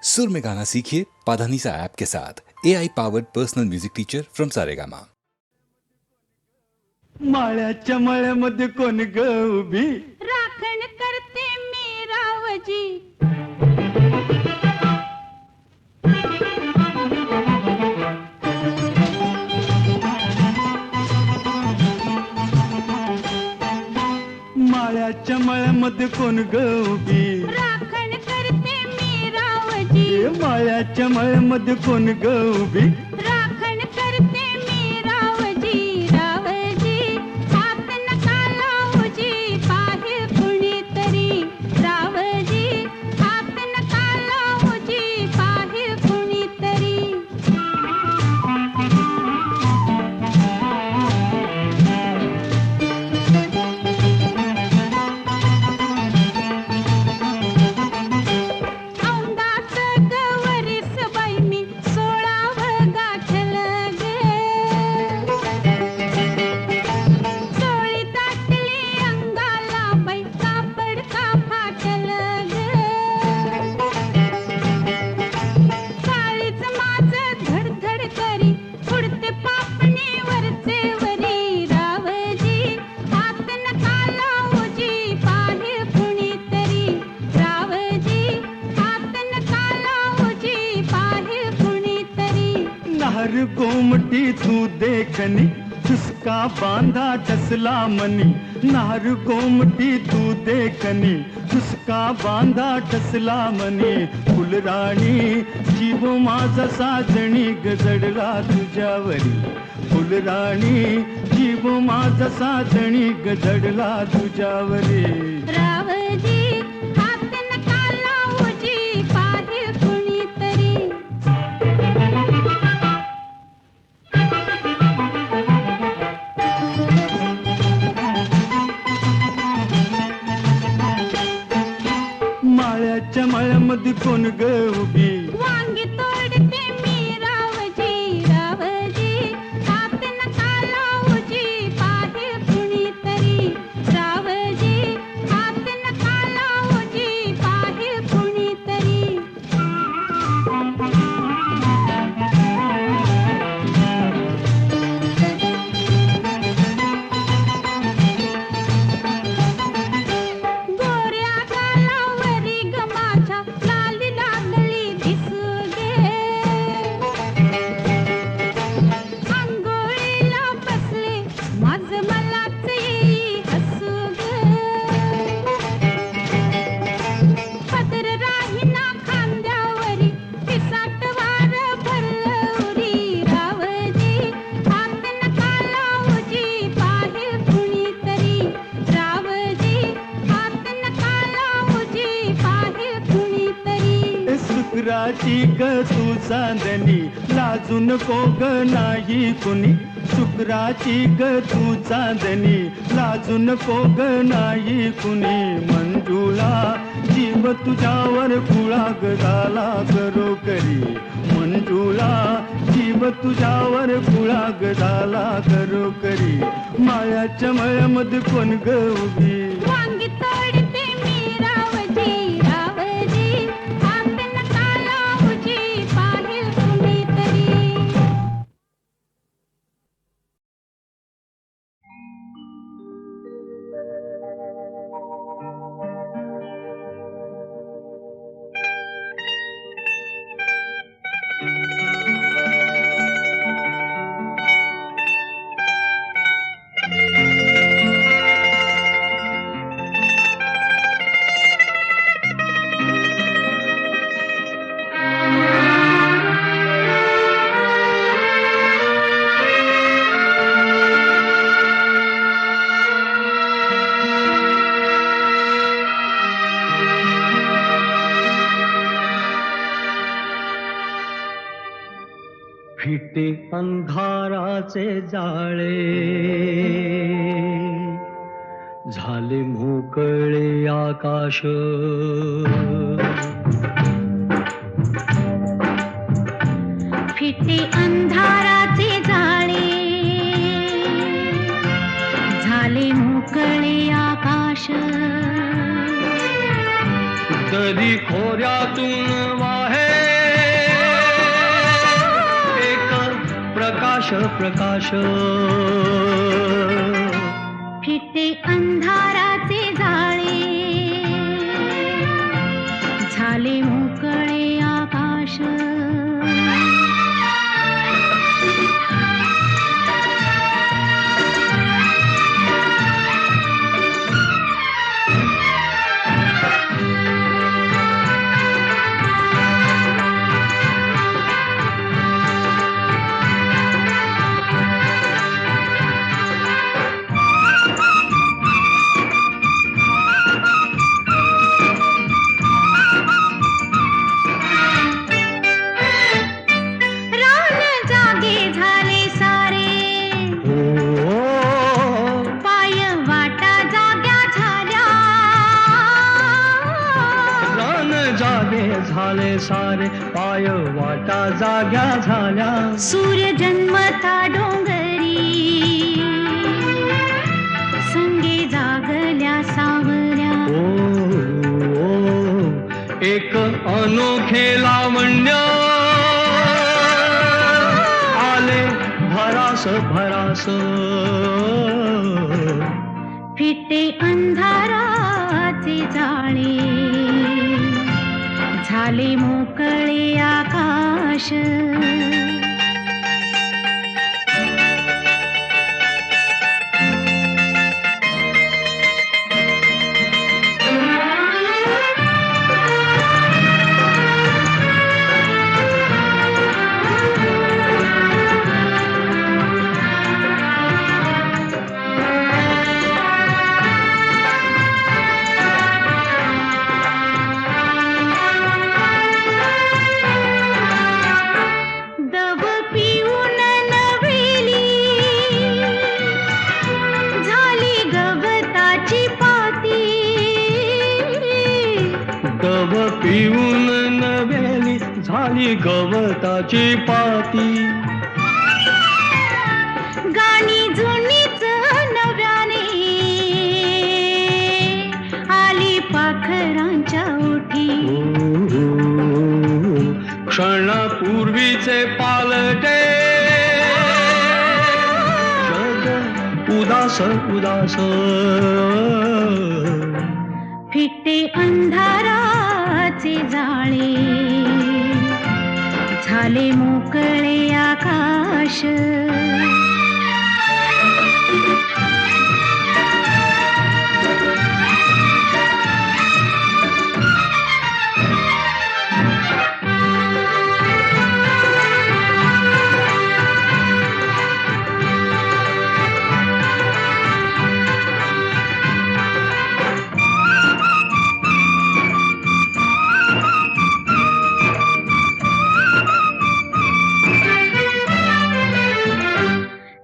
सुर में गाना सीखिए पाधानीसा ऐप के साथ। AI powered personal music teacher from Saregama. माळ्याच्या मळ्यामध्ये कोण ग उभी राखण करते मी रावजी. माळ्याच्या मळ्यामध्ये कोण ग उभी राखण करते मी रावजी. माळ्याच्या मळ्यामध्ये कोण ग उभी राखण करते मी रावजी. रावजी हात नका लावूजी पाहे कुणीतरी. रावजी हात नका लावूजी पाहे कुणीतरी. औंदाच गवरीस बाई मी 16व गाठल गे. चोळी दाटली अंगाला बाई कापड का फाटल ग. काळीच माझं धडधड करी उडते पापणी वरचे वरी. रावजी हात नका लावूजी पाहे कुणीतरी. रावजी हात नका लावूजी पाहे कुणीतरी. नार गोमटी तू देखनी चुसका बांधा टसला मनी. नार गोमटी तू देखनी चुसका बांधा टसला मनी. फुलराणी जीव माझा साजणी गजडला तुझ्यावरी. फुलराणी जीव माझा साजणी गजडला तुझ्यावरी. रावजी हात नका लावूजी पाहे कुणीतरी. माळ्याच्या मळ्यामध्ये कोण ग उभी वांगी तोडते मी रावजी. रावजी हात नका लावूजी पाहे कुणीतरी. रावजी हात नका लावूजी पाहे कुणीतरी. गोऱ्या गालावरी ग माझ्या लाली लागली दिसू गे. अंघोळीला बसले माझं मलाच येई हसू ग. पदर राहीना खांद्यावरी पिसाट वार भरलं उरी. रावजी हात नका लावूजी पाहे कुणीतरी. रावजी हात नका लावूजी पाहे कुणीतरी. शुक्राची ग तू चांदणी लाजू नको ग नाही कुणी. शुक्राची ग तू चांदणी लाजू नको ग नाही कुणी. मंजुळा जीव तुझ्यावर कुळा ग झाला करो करी. मंजुळा जीव तुझ्यावर कुळा ग झाला करो करी. माळ्याच्या मळ्यामध्ये कोण ग उभी वांगी तोडते मी रावजी. रावजी हात नका लावूजी पाहे कुणीतरी. फिटे अंधाराचे जाळे झाले मोकळे आकाश. फिटे अंधाराचे जाळे झाले मोकळे आकाश. दरी खोऱ्यातून वाहे प्रकाश फिटे अंधाराचे जाळे झाले मोकळे आकाश झाले सारे पाय वाटा जाग्या झाल्या सूर्य जन्मता डोंगरी संगे जागल्या सावल्या एक अनोखे लावण्य आले भरास भरास फिटे अंधाराचे जाळे झाले मोकळे आकाश पिऊन नव्याली झाली गवताची पाती गाणी जुनीच नव्याने आली पाखरांच्या ओठी क्षणापूर्वीचे पालटे जग उदास उदास फिटे अंधाराचे जाळे झाले मोकळे आकाश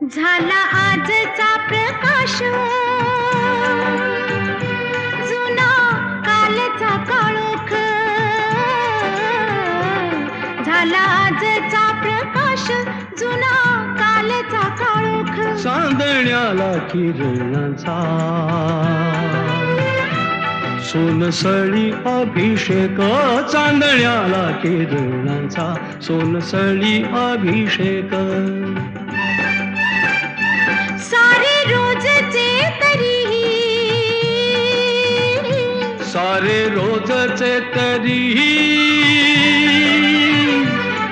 झाला आजचा प्रकाश जुना कालचा काळोख झाला आजचा प्रकाश जुना कालचा काळोख चांदण्याला किरणाचा सोनसळी अभिषेक चांदण्याला किरणाचा सोनसळी अभिषेक सारे रोजचे तरीही सारे रोजचे तरीही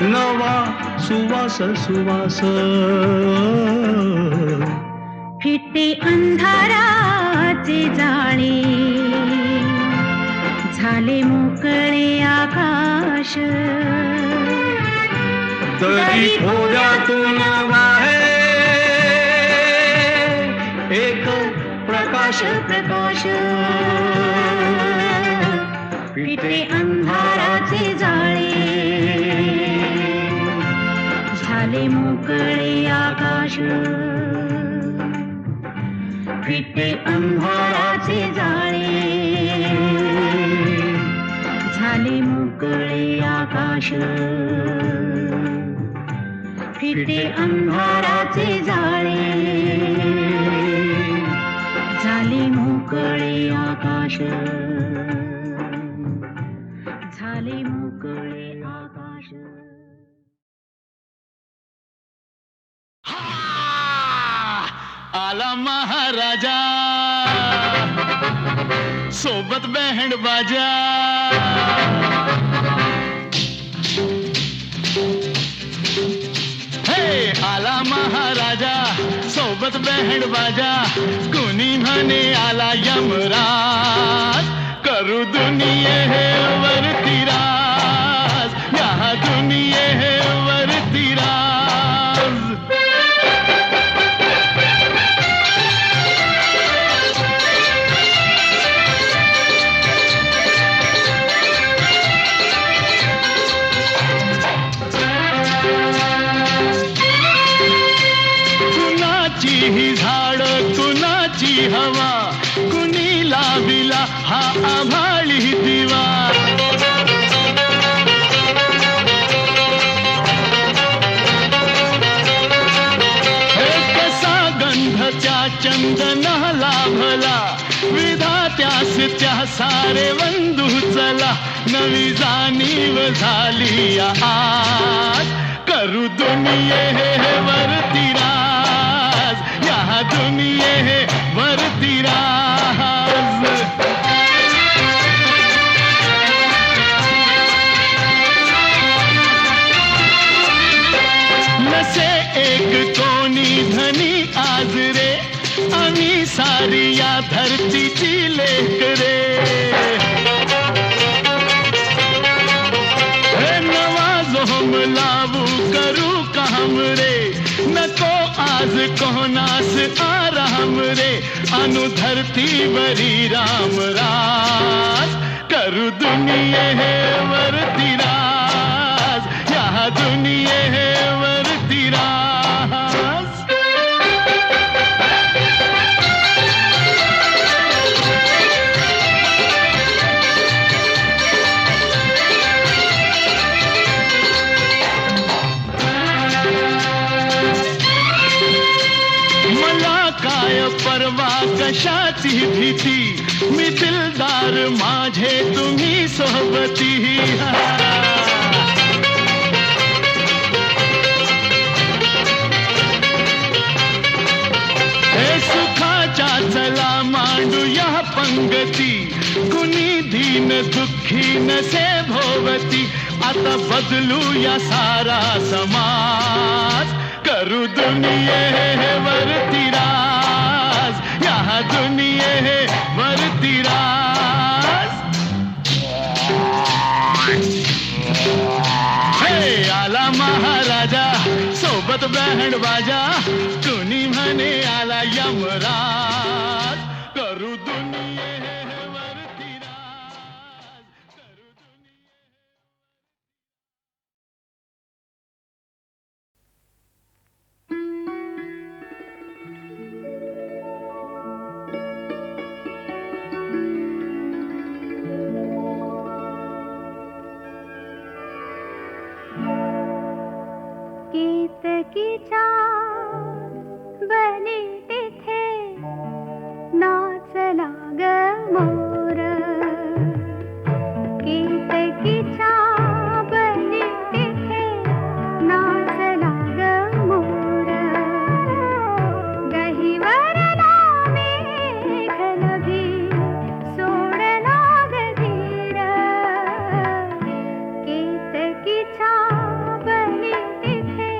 नवा सुवास सुवास फिटे अंधाराचे जाळे झाले मोकळे आकाश दरी थोड्यातून वाहे एक प्रकाश प्रकाश फिटे अंधाराचे जाळे झाले मोकळे आकाश फिटे अंधाराचे जाळे झाले मोकळे आकाश फिटे अंधाराचे जाळे झाले मोकळे आकाश झाले मोकळे आकाश आला महाराजा सोबत बँड बाजा हे आला महाराजा सोबत बँड बाजा कुणी म्हणे आला यमराज करू दुनिये वरती राज या दुनिये वरती राज ही झाड कुणाची हवा कुणी लाविला हा आभाळी दिवा हे कसा गंध त्या चंदना लाभला विधात्यास त्या सारे वंदू चला नवी जाणीव झाली आज करू दुनिये वरती राज या दुनिये वरती राज नसे एक कोणी धनी आज रे आम्ही सारी या धरतीची लेक रे हे नवा जोम लावू करू काम रे नको आज कोणास आराम रे अनु धरतीवरी राम राज करू दुनिये वरती राज या दुनिये वरती राज काय परवा कशाची भीती मी दिलदार माझे तुम्ही सोबती हे सुखाच्या चला मांडूया पंगती कुणी दीन दुःखी नसे भोवती आता बदलूया सारा समाज करू दुनिये वरती राज या दुनिये वरती राज हे आला महाराजा सोबत बँड बाजा कुणी म्हणे आला यमराज करू दुनिये वरती राज करू दुनिये केतकीच्या बनी तिथे नाचला ग मोर केतकीच्या बनी तिथे नाचला ग मोर गहिवरला मेघनभी सोडला ग धीर केतकीच्या बनी तिथे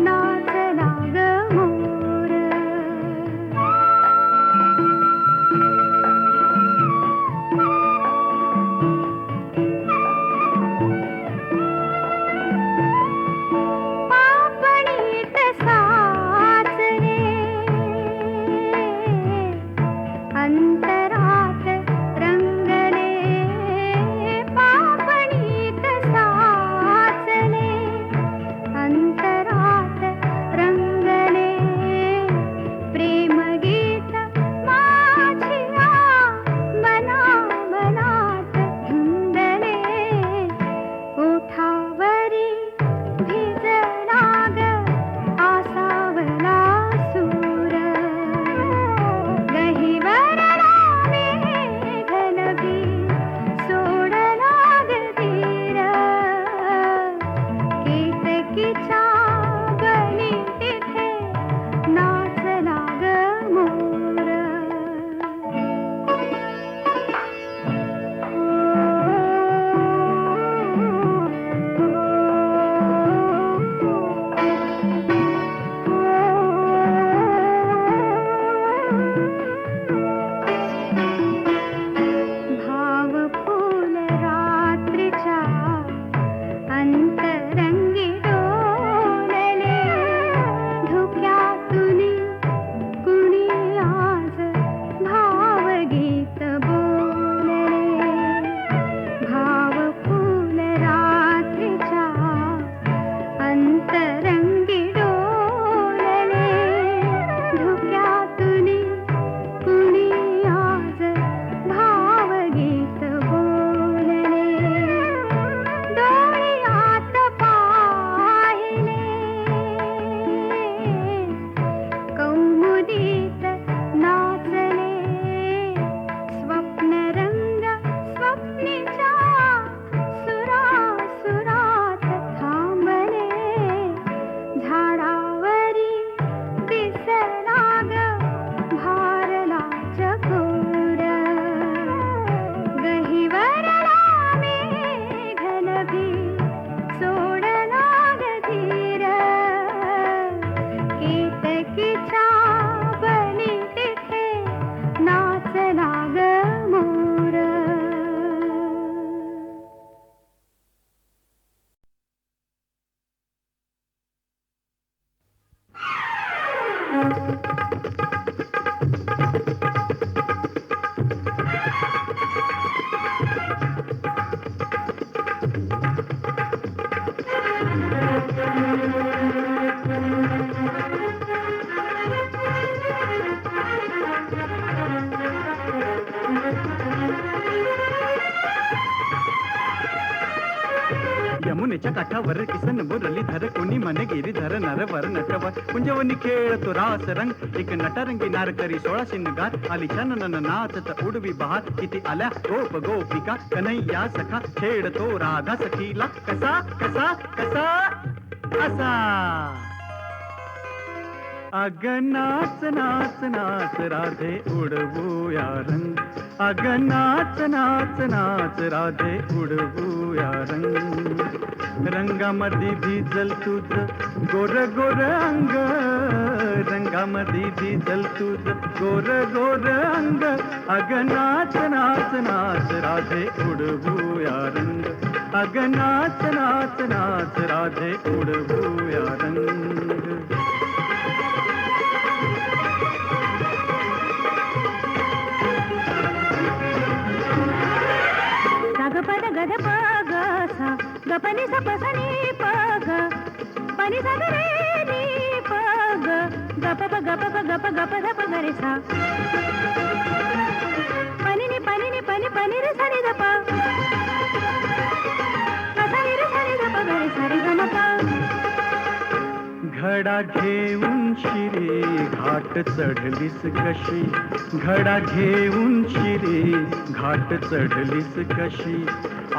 नाचला ग मोर पापणीत साच रे अंतरात रंगले पापणीत साच यमुनेच्या काठावर किसन मुरली धर कोणी मन गिरीधर नरवर नटवर कुंजवनी खेळतो रास रंग एक नटरंगी नारकरी 16 शिंगार आली चनन नाचत उडवी बहार किती आल्या गोप गोपिका कन्हैया सखा खेळतो राधा सखीला कसा कसा कसा असा अग नाच नाच नाच राधे उडवूया रंग अग नाच नाच नाच राधे उडवूया रंग रंगामध्ये भिजल तुझ गोर गोर अंग रंगामध्ये भिजल तुझ गोर गोर अंग अग नाच नाच नाच राधे उडवूया रंग अग नाच नाच नाच राधे उडवूया रंग पद गद पग सा गपनी सा पसनी पग पनी सा रे नी पग गप प गप प गप गप ध प गरे सा पनी नी पनी रे सा रे द प सा रे द प गरे सा रे ग म प घडा घेऊन शिरे घाट चढलीस कशी घडा घेऊन शिरे घाट चढलीस कशी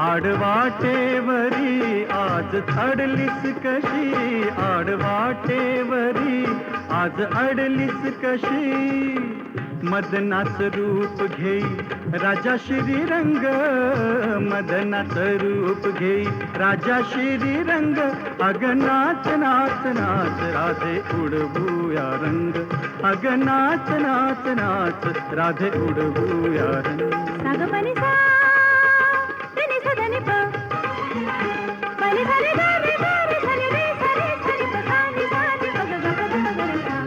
आडवाटेवरी आज अडलीस कशी आडवाटेवरी आज अडलीस कशी मदनाच रूप घेई राजा श्रीरंग मदनाच रूप घेई राजा श्रीरंग अग नाच नाच नाच राधे उडवूया रंग अग नाच नाच नाच राधे उडवूया रंग साग पनी सा रे सा ध नि प पनी सा रे ग रे ग रे सा रे प सा नि सा नि प ग ग प ग रे सा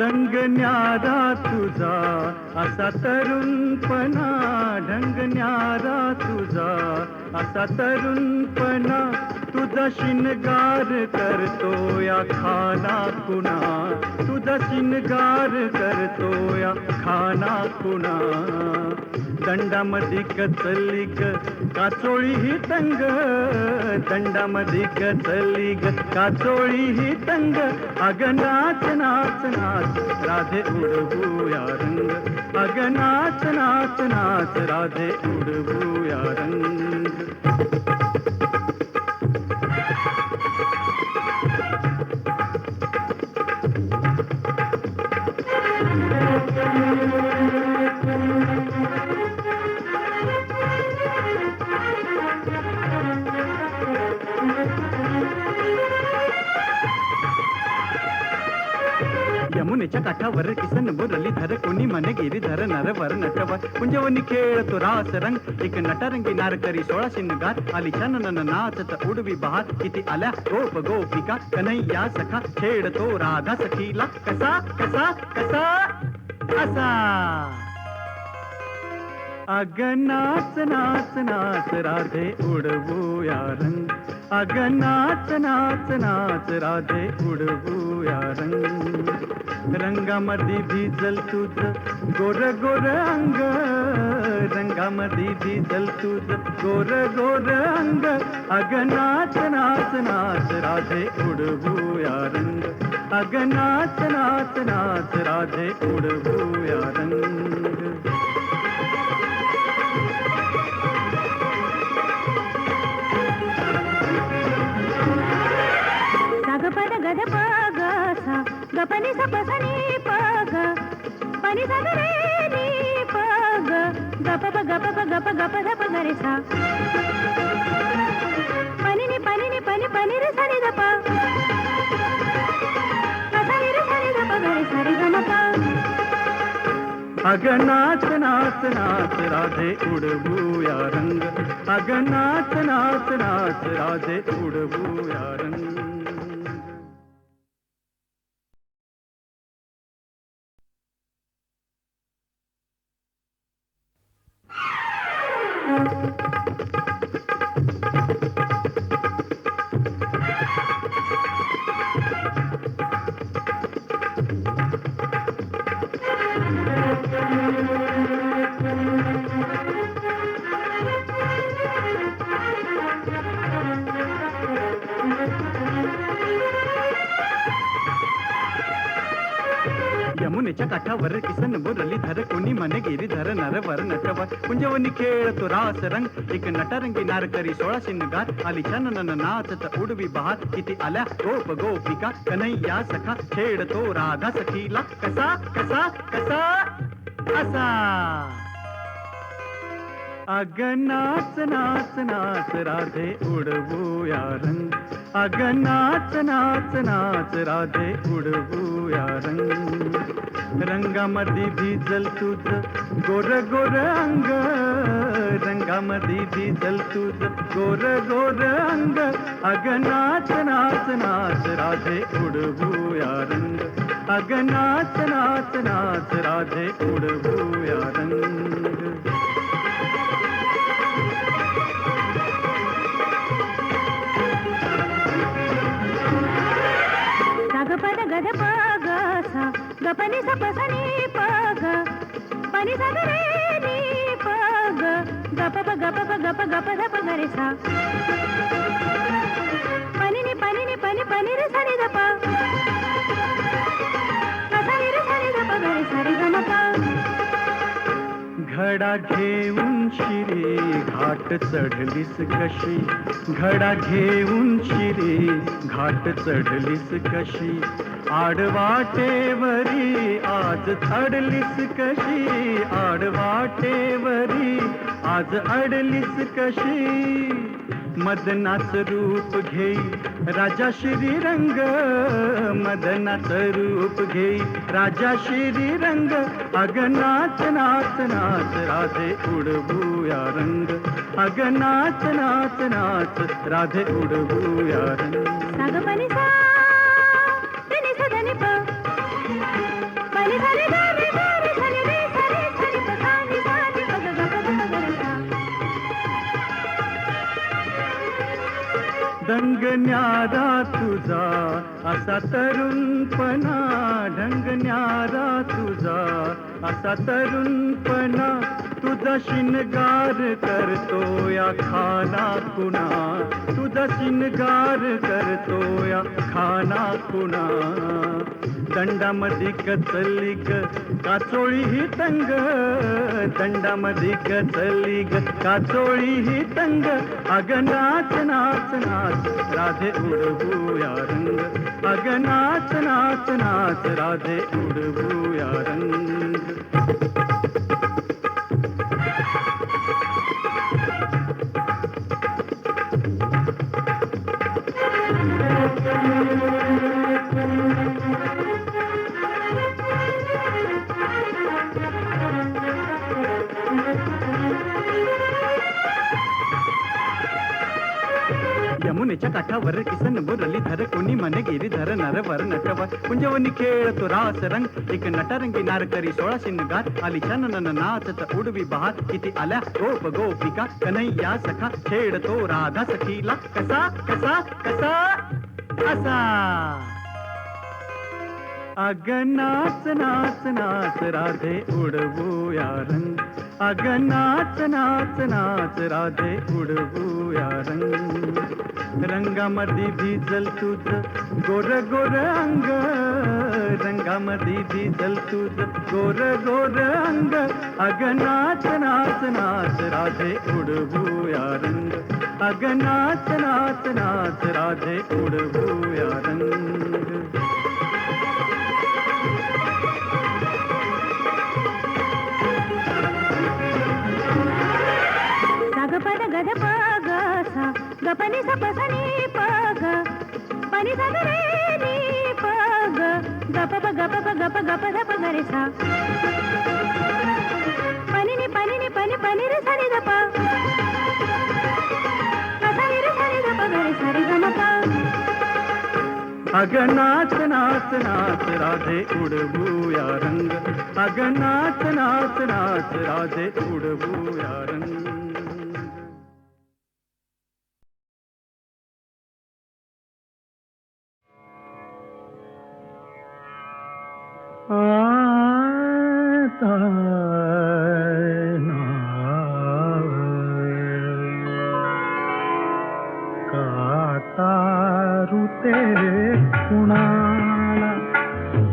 ढंग न्यारा तुझा असा तरुणपणा ढंग न्यारा तुझा असा तरुणपणा तुझा शिनगार करतो या खाना कुणा तुझा शिनगार करतो या खाना कुणा दंडामध्ये कचली ग काचोळी ही तंग दंडामध्ये कचली ग काचोळी ही तंग अग नाच नाच नाच राधे उडवूया रंग अग नाच नाच नाच राधे उडवूया रंग यमुनेच्या काठावर किसन मुरली धर कोणी मन गिरीधर नरवर नटवर कुंजवनी खेळतो रास रंग एक नटरंगी नारकरी 16 शिंगार आली चनन नाचत उडवी बहार किती आल्या गोप गोपिका कन्हैया सखा खेळतो राधा सखीला कसा कसा कसा असा अग नाच नाच नाच राधे उडवूया रंग अग नाच नाच नाच राधे उडवूया रंग रंगामध्ये भिजल तुझ गोर गोर अंग रंगामध्ये भिजल तुझ गोर गोर अंग अग नाच नाच नाच राधे उडवूया रंग अग नाच नाच नाच राधे उडवूया रंग साग पद गद पग सा गपनी सा पसनी पग पनी सा रे नी पग गप प गप ध प गरे सा पनी नी पनी रे सा रे द प सा रे द प गरे सा रे ग म प अग नाच नाच नाच राधे उडवूया रंग अग नाच नाच नाच राधे उडवूया रंग यमुनेच्या काठावर किसन मुरली धर कोणी मन गिरीधर नरवर नटवर कुंजवनी खेळतो रास रंग एक नटरंगी नारकरी 16 शिनगार आली छानन नाचत उडवी बहार किती आल्या गोप गोपिका कन्हैया सखा खेळतो राधा सखीला कसा कसा कसा असा अग नाच नाच नाच राधे उडवूया रंग अग नाच नाच नाच राधे उडवूया रंग रंगामध्ये भिजल तुझ गोर गोर अंग रंगामध्ये भिजल तुझ गोर गोर अंग अग नाच नाच नाच राधे उडवूया रंग अग नाच नाच नाच राधे उडवूया रंग पद गद पग सा गपनी सपसनी पग पनी सगरे नी पग गप गप गप गप धप गरे सा पनी नि पनी रे सनी दप सनी रे सनी दप गरे सरी गमपा घडा घेऊन शिरे घाट चढलीस कशी घडा घेऊन शिरे घाट चढलीस कशी आडवाटेवरी आज अडलीस कशी आडवाटेवरी आज अडलीस कशी मदनाच रूप घेई राजा श्रीरंग मदनाच रूप घेई राजा श्रीरंग अग नाच नाच नाच राधे उडवूया रंग अग नाच नाच नाच राधे उडवूया रंग साग पनी सा तनी सा धनी प पनी सा रे गा रे सनी रे सनी प सा नि पग गप गप गरे सा ढंग न्यारा तुझा असा तरुणपणा ढंग न्यारा तुझा असा तरुणपणा तुझा शिनगार करतो या खाना कुणा तुझा शिनगार करतो या खाना कुणा दंडामध्ये कचली ग काचोळी ही तंग दंडामध्ये कचली ग काचोळी ही तंग अग नाच नाच नाच राधे उडवूया रंग अग नाच नाच नाच राधे उडवूया रंग यमुनेच्या काठावर किसन मुरली धर कोणी मन गिरीधर नरवर नटवर कुंजवनी खेळतो रास रंग एक नटरंगी नारकरी 16 शिनगार आली छानन नाचत उडवी बहार किती आल्या गोप गोपिका कन्हैया सखा खेळतो राधा सखीला कसा कसा कसा असा अग नाच नाच नाच राधे उडवूया रंग अग नाच नाच नाच राधे उडवूया रंग रंगामध्ये भिजल तुझ गोर गोर अंग रंगामध्ये भिजल तुझ गोर गोर अंग अग नाच नाच नाच राधे उडवूया रंग अग नाच नाच नाच राधे उडवूया रंग पद गद पग सा गपनी सपसनी पग पनी सगरे नी पग गप गप धप गरे सा पनी नि पनी रे सनी दप सनी रे सनी दप गरे सरी गमपा अग नाच नाच नाच राधे उडवूया रंग अग नाच नाच नाच राधे उडवूया रंग काटारू ते कुणाला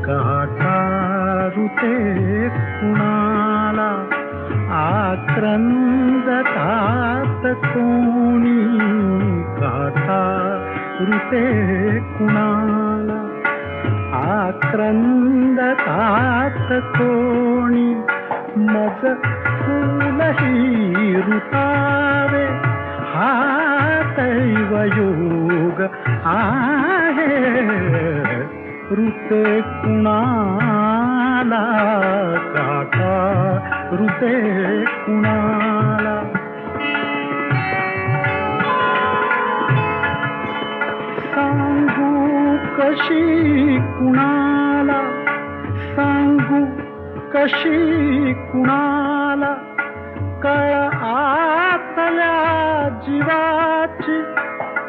काटारू ऋते कुणाला आक्रंदतात कोणी गाथा ऋते कुणाला आक्रंदतात कोणी मज फूलही ऋतावे हा दैवयोग आहे ऋते कुणाला काका ऋते कुणाला सांगू कशी कुणाला सांगू कशी कुणाला कळ आतल्या जीवाची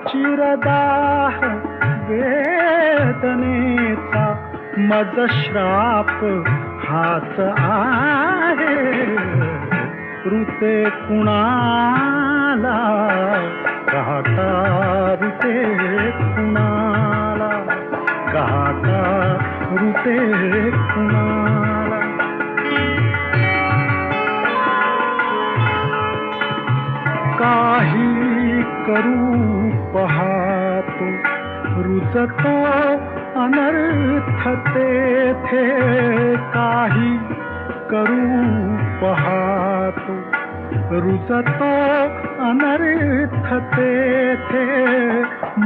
चिरदाह वेदनेचा मज श्राप हाच आहे ऋते कुणाला काका ऋते कुणाला काका ऋते कुणाला काही करू पाहतो रुजतो अनर्थ तेथे काही करू पाहतो रुजतो अनर्थ तेथे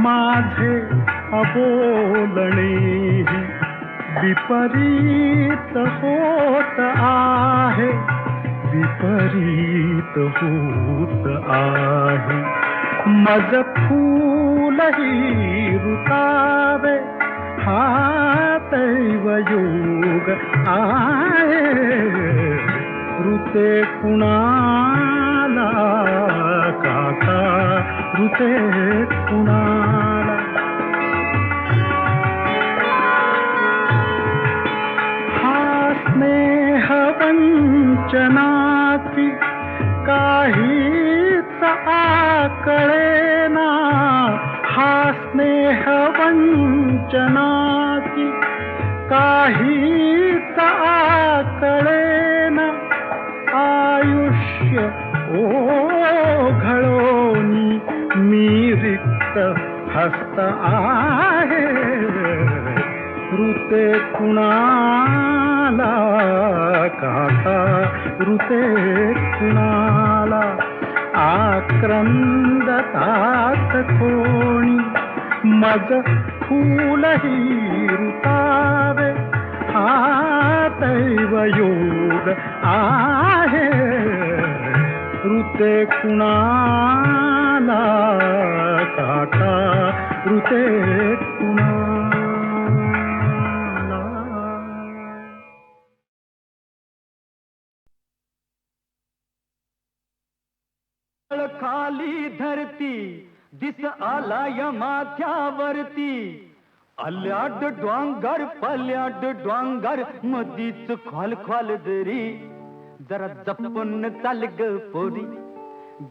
माझे अबोलणे विपरीत होत आहे विपरीत होत आहे मज फूलही ऋतावे हा दैवयोग आहे ऋते कुणाला काका ऋते कुणाला हा स्नेह वंचनाची काहीच आकळेना हा स्नेह वंचनाची काहीच आकळेना आयुष्य ओघळोनी मी रिक्त हस्त आहे ऋते कुणाला काका ऋते कुणाला आक्रंदतात कोणी मज फूलही ऋतावे हा दैवयोग आहे ऋते कुणाला काका ऋते कुणाला खाली धरती दिस आलाय माथ्यावरती अल्याड डोंगर पल्याड डोंगर मधीच खोल खोल दरी जरा जपून चाल ग पोरी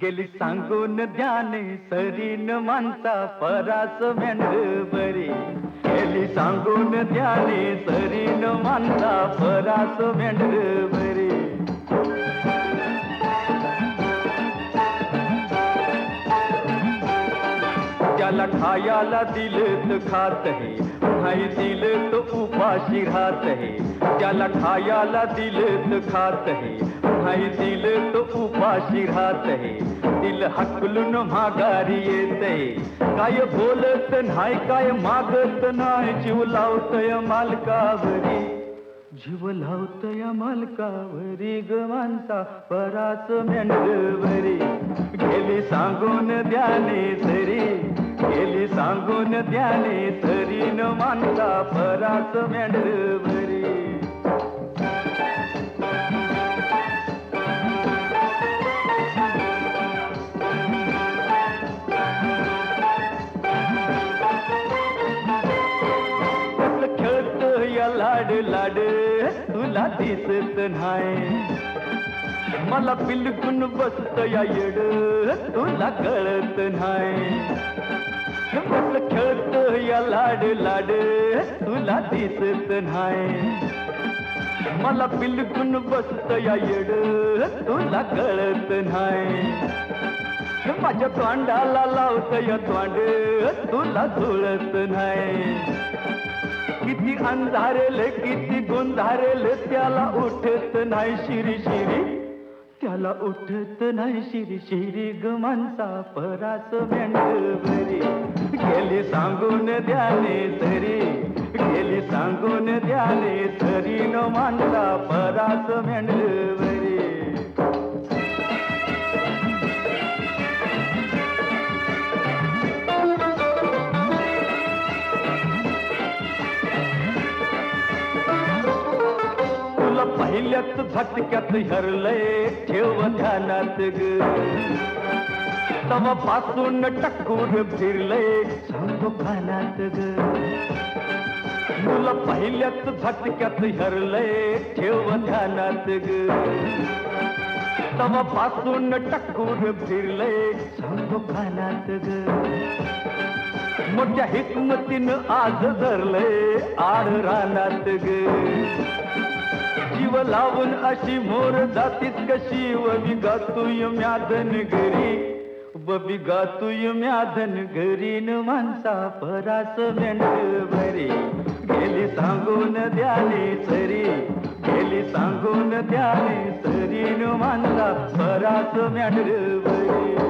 गेली सांगून ध्याने सरीन माणसा परास मेंढ बरी गेली सांगून ध्याने सरीन माणसा परास मेंढ बरी ज्याला खायाला दिलं तर खात है नाही दिलं तर उपाशी राहत है ज्याला खायाला दिलं तर खात है नाही दिलं तर उपाशी राहत है दिल हकलून माघारी येते काय बोलत नाही काय मागत नाही जीव लावतय मालकावरी जीव लावतय मालकावरी ग माणसा परास मेंढवरी गेली सांगून द्याने तरी गेली सांगून द्याने तरी न माणसा परास मेंढवरी लाड लाड तुला दिसत नाही मला बिलकुल बसत या येड तुला कळत नाही खेळत या लाड लाड तुला दिसत नाही मला बिलकुल बसत या येड तुला कळत नाही माझ्या तोंडाला लावत या तोंड तुला जुळत नाही किती अंधारेल किती गोंधारेल त्याला उठत नाही शिरी शिरी त्याला उठत नाही शिरी शिरी ग माणसा परास मेंढवरी गेली सांगून द्याने तरी गेली सांगून द्याने तरी न माणसा परास मेंढवरी पहिल्याच झटक्यात हरलंय ठेव ध्यानात ग तवापासून टक्कूर फिरलंय सांगतो कानात ग मुलं पहिल्याच झटक्यात हरलंय ठेव ध्यानात ग तवापासून टक्कूर फिरलंय सांगतो कानात ग मोठ्या हिकमतीनं आज धरलंय आड रानात ग जीव लावून अशी मोर जातीस कशी व बिगातूय म्याधन घरी व बिगातूय म्याधन घरी न माणसा परास मेंढवरी गेली सांगून द्याने सरी गेली सांगून द्याने सरी न माणसा परास मेंढवरी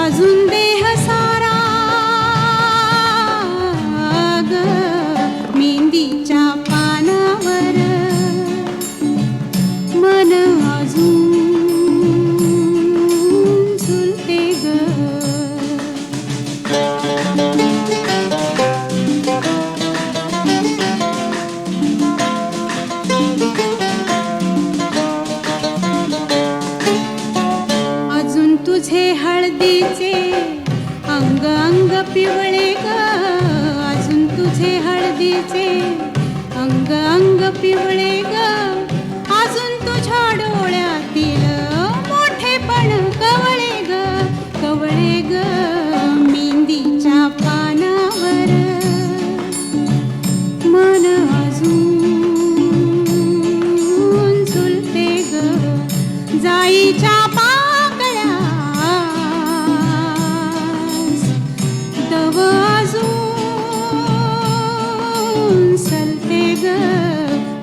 अजून देह सारा ग मेहंदीच्या पानावर मन अजून झुलते ग अजून तुझे हळदीचे अंग अंग पिवळे ग अजून तुझे हळदीचे अंग अंग पिवळे ग अजून तुझ्या डोळ्यातील मोठेपण कवळे ग मेहंदीच्या पानावर मन अजून झुलते ग जाईच्या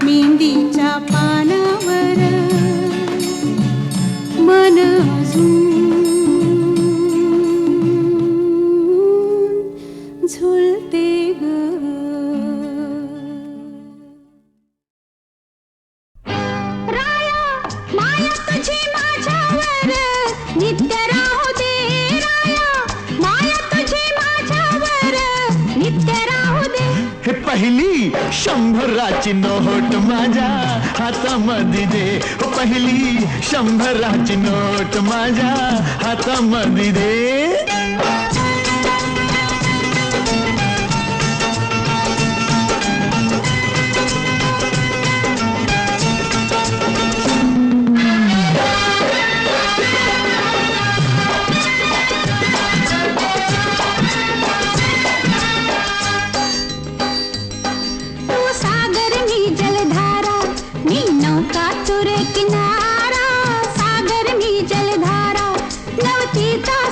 मेहंदीच्या पानावर मन अजून झुलते ग राया माया तुझी माझ्यावर नित्य राहू दे राया माया तुझी माझ्यावर नित्य राहू दे हे पहिली 100ची नोट माझ्या हातामध्ये दे, हो पहिली 100ची नोट माझ्या हातामध्ये दे.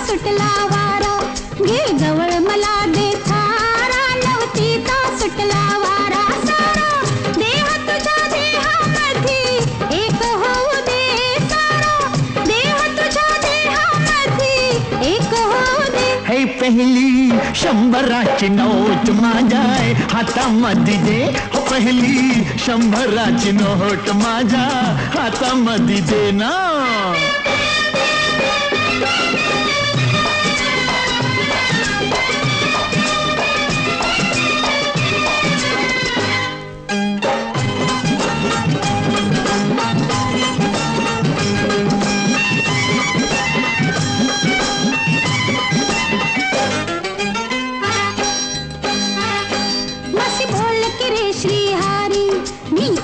सुटला वारा घे जवळ मला दे थारा, नवतीचा सुटला वारा सारा देह तुझ्या देहामध्ये एक होऊ दे, सारा देह तुझ्या देहामध्ये एक होऊ दे. हे पहिली 100ची नोट माझ्या हातामध्ये दे, हो पहिली 100ची नोट माझ्या हातामध्ये दे ना.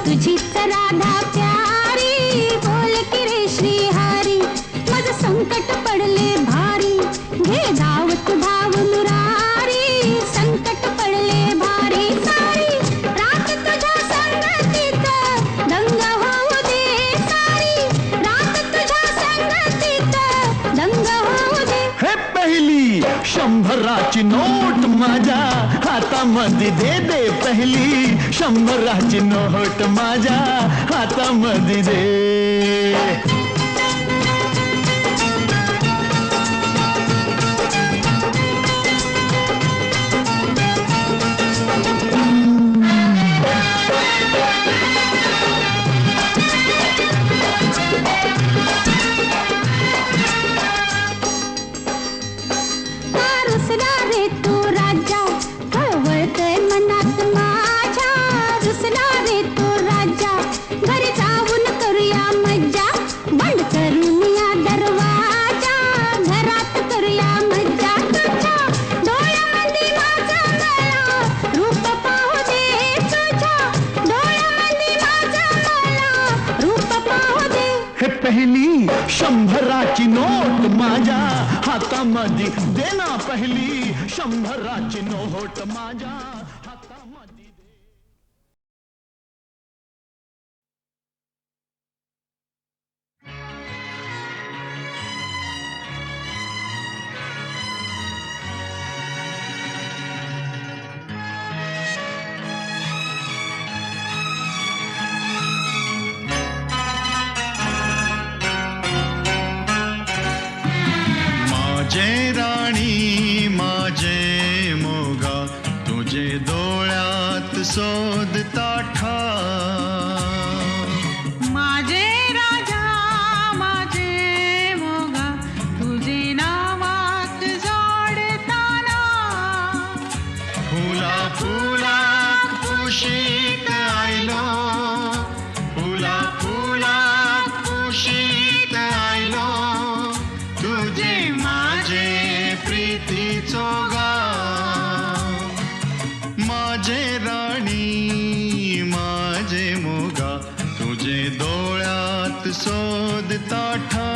तुझीच राधा प्यारी बोल की रे श्रीहरी, माझं संकट पडले भारी घे धावत धाव मुरारी, संकट पडले भारी सारी रात तुझ्या संगतीत दंग होऊ दे, सारी रात तुझ्या संगतीत दंग होऊ दे. हे पहिली 100ची नोट माझ्या हातामध्ये दे दे, पहिली 100ची नोट माझ्या हातामध्ये दे. पहिली 100ची नोट माझ्या हातामध्ये दे ना, पहिली 100ची नोट माझ्या हातामध्ये दे. माझे राणी माझे मोगा तुझे डोळ्यात शोधता ठा, माझे राजा माझे मोगा तुझे नावात जोडताना, फुला फुला कुशीत आयलो, फुला फुला कुशीत आयलो, तुझे माझे प्रीतीचो गाव. माझे राणी माझे मोगा तुझे डोळ्यात शोधता ठा.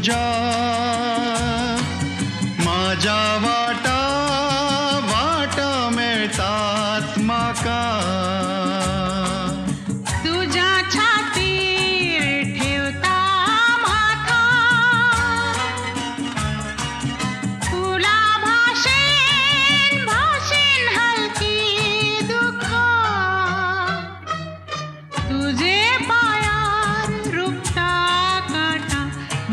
तुझ्या माझ्या वाटा वाटा मेळतात माका तुझ्या छातीर ठेवता माथा फुला भाषेन भाषेन हलकी दुःख तुझे पायार रुपता काटा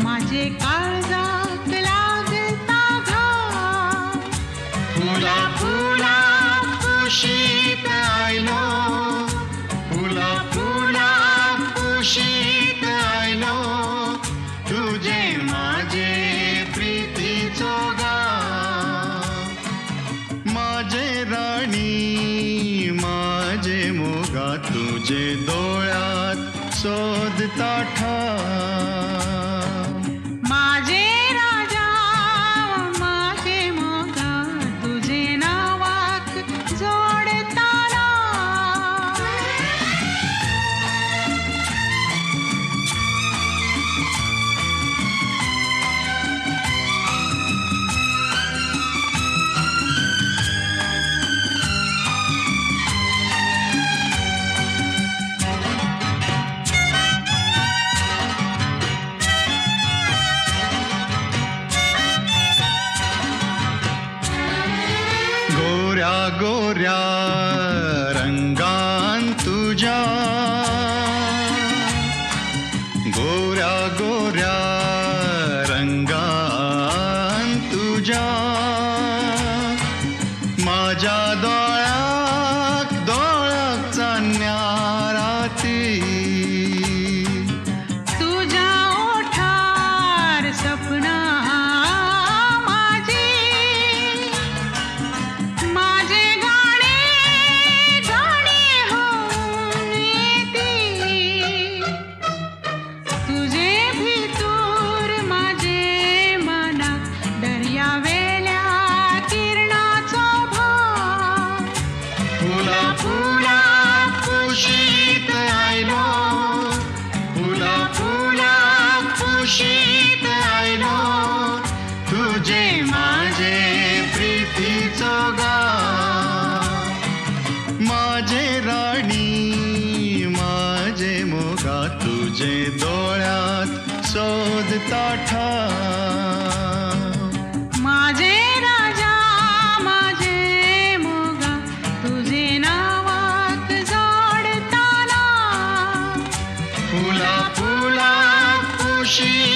माझे काळजात लागता घा फुला फुला कुशीत आयलो फुला फुला कुशीत आयलो तुझे माझे प्रीतीचो गा माझे राणी माझे मोगा तुझे डोळ्यात सोदता ठा माझे राजा माझे मोगा तुझे नावाक जोडताना गोऱ्या गोऱ्या रंगान तुझ्या गोऱ्या गोऱ्या रंगान तुझ्या माझ्या डोळ्याक डोळ्याक चान्याराती तुझ्या ओठार सपना माझी माझे गाणे गाणे होऊन येती तुझे भितूर माझे मनात दर्यावेल्या किरणाचो भाव फुला फुला कुशीत आयलो फुला फुला कुशीत आयलो तुझे माझे प्रीतीचो गा माझे राणी माझे मोगा तुझे डोळ्यात सोदता ठा माझे राजा माझे मोगा तुझे नावाक जोडताना फुला फुला कुशी